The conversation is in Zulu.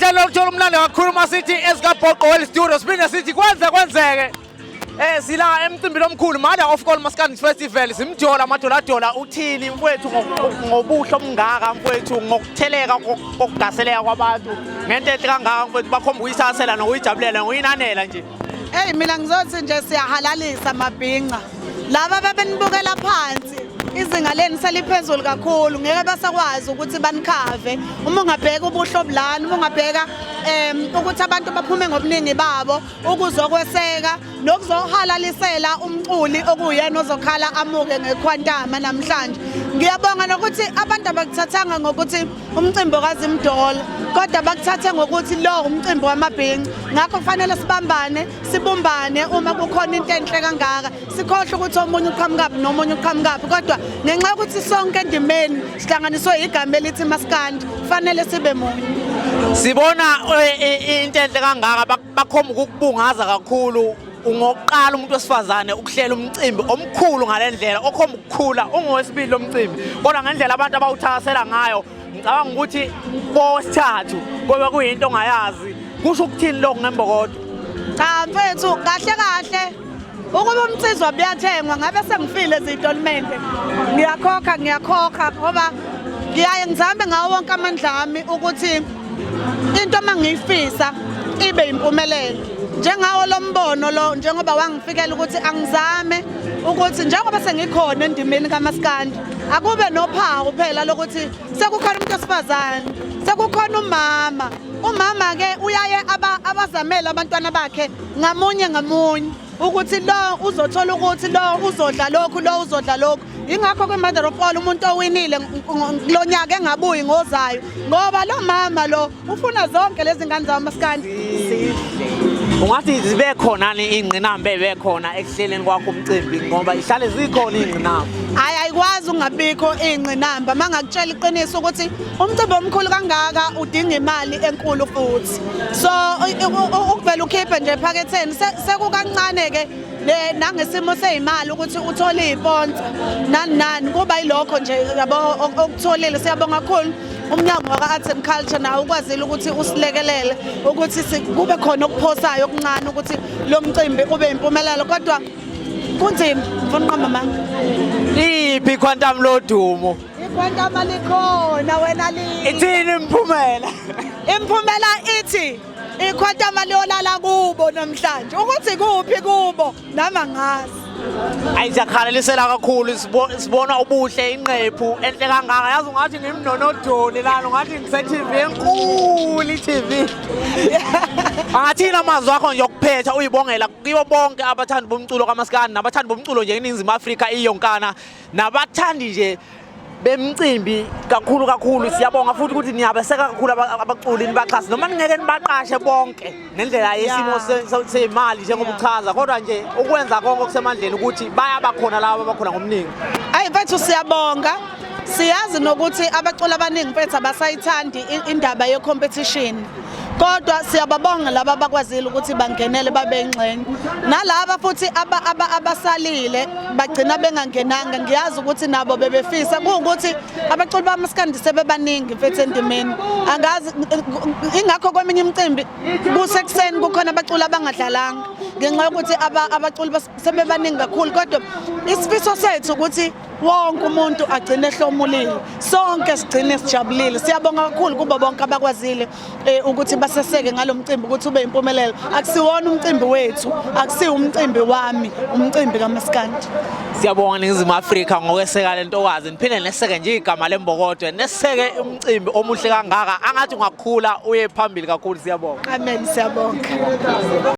uhlelo lokuthola umlando kakhuluma sithi esikabhoqo well studio siphinde sithi kwenzeke sila emcimbini omkhulu Mother of All Maskandi Festival simjola amadola uthini mfowethu ngobuhlo omngaka mfowethu ngokutheleka kokugaseleka kwabantu ngento enhle kangaka mfowethu bakhomba ukuyisasela nokuyijabulela ngoyinanela nje. Hey mina ngizothi nje siyahalalisa amabhinqa laba bebenibukela phansi izinga leni seliphezulu kakhulu ngeke basakwazi ukuthi banikhave uma ungabheka ubuhlo obulani uma ungabheka ukuthi abantu baphume ngobuningi babo ukuzokweseka nokuzohalalisela umculi okuyena ozokhala amuke ngequantama namhlanje. Ngiyabonga nokuthi abantu abakuthathanga ngokuthi umcimbi kaZimdola kodwa bakuthathe ngokuthi lo umcimbi wamabhinqa ngakho kufanele sibambane sibumbane uma kukhona into enhle kangaka sikhohle ukuthi omunye uqhamukapi nomunye uqhamukapi kodwa ngenxa yokuthi sonke endimeni sihlanganiswe igama elithi Maskandi kufanele sibe munye. Sibona into enhle kangaka bakhomba ukubungaza kakhulu ungoqala umuntu wesifazane ukuhlela umcimbi omkhulu ngalendlela okhomba ukukhula ungowesibili lomcimbi kodwa ngendlela abantu abawuthakasela ngayo ngicabanga ukuthi bosithathu ngoba kuyinto ongayazi kusho ukuthini lokho ngembokodo. Cha mfethu kahle ukuba umcizwa buyathengwa ngabe sengifile ezitolmente ngiyakhokha ngoba ngiyaye ngizame ngawo wonke amandla ami ukuthi into mangiyifisa ibe impumelelo njengawo lo mbono lo njengoba wangifikela ukuthi angizame ukuthi njengoba sengikhona endimeni kaMaskandi akube nophawu phela lokuthi sekukhona umuntu wesifazane sekukhona umama ke uyaye abazamela abantwana bakhe ngamunye ukuthi lo uzothola ukuthi lo uzodla lokhu lo uzodla lokhu ingakho kweMother of All umuntu owinile lo nyaka engabuyi ngozayo ngoba lo mama lo ufuna zonke lezi ngane zaMaskandi. Ungathi zibe khona ingqinamba ebekhona ekuhleleni kwakho umcimbi ngoba ihlale zikhona ingqinamba. Ayikwazi ungabikho ingqinamba mangakutshela iqiniso ukuthi umcimbi omkhulu kangaka udinga imali enkulu futhi so ukuvela ukhiphe nje ephaketheni sekukancane ke nangesimo sezimali ukuthi uthole iponsa nani kuba yilokho nje yabo okutholile siyabonga kakhulu umnyango waka-Arts and Culture nawo ukwazile ukuthi usilekelele ukuthi kube khona okuphosayo okuncane ukuthi lo mcimbi ube impumelelo kodwa kunzima mfuna uqamba manga iphi iquantum lodumo iquantum likhona wena ithini imphumela ithi iquantum liyolala kubo namhlanje ukuthi kuphi kubo nama ngazi ayizakhalalisela kakhulu sibona ubuhle inqephu enhle kangaka yazi ungathi ngimnonodoni lana ungathi ngise-TV enkulu i-TV angathina amazwi akho nje okuphetha uyibongela kibo bonke abathandi bomculo kaMaskandi nabathandi bomculo nje eNingizimu Afrika iyonkana nabathandi nje bemcimbi kakhulu siyabonga futhi ukuthi niyabaseka kakhulu abaculi nibaxhasa noma ningeke nibaqashe bonke ngendlela yesimo semali njengoba uchaza kodwa nje ukwenza konke okusemandleni ukuthi bayabakhona laba abakhona ngomningi. Hayi mfethu siyabonga siyazi nokuthi abaculi abaningi mfethu abasayithandi indaba ye-competition kodwa siyababonga laba abakwazile ukuthi bangenele babe ingxenye nalaba futhi abasalile bagcina bengangenanga ngiyazi ukuthi nabo bebefisa ukuthi abaculi baMaskandi sebebaningi mfethu endimeni angazi ingakho kweminye imicimbi kusekuseni kukhona abaculi abangadlalanga ngenxa yokuthi abaculi sebebaningi kakhulu kodwa isifiso sethu ukuthi wonke umuntu agcine ehlomulile sonke sigcine sijabulile siyabonga kakhulu kubo bonke abakwazile ukuthi baseseke ngalomcimbi ukuthi ube impumelelo akusiwona umcimbi wethu akusiwo umcimbi wami umcimbi kaMaskandi. Siyabonga Ningizimu Afrika ngokweseka lentokazi niphinde neseke nje igama lembokodo neseke umcimbi omuhle kangaka angathi ungakhula uye phambili kakhulu siyabonga. Amen siyabonga.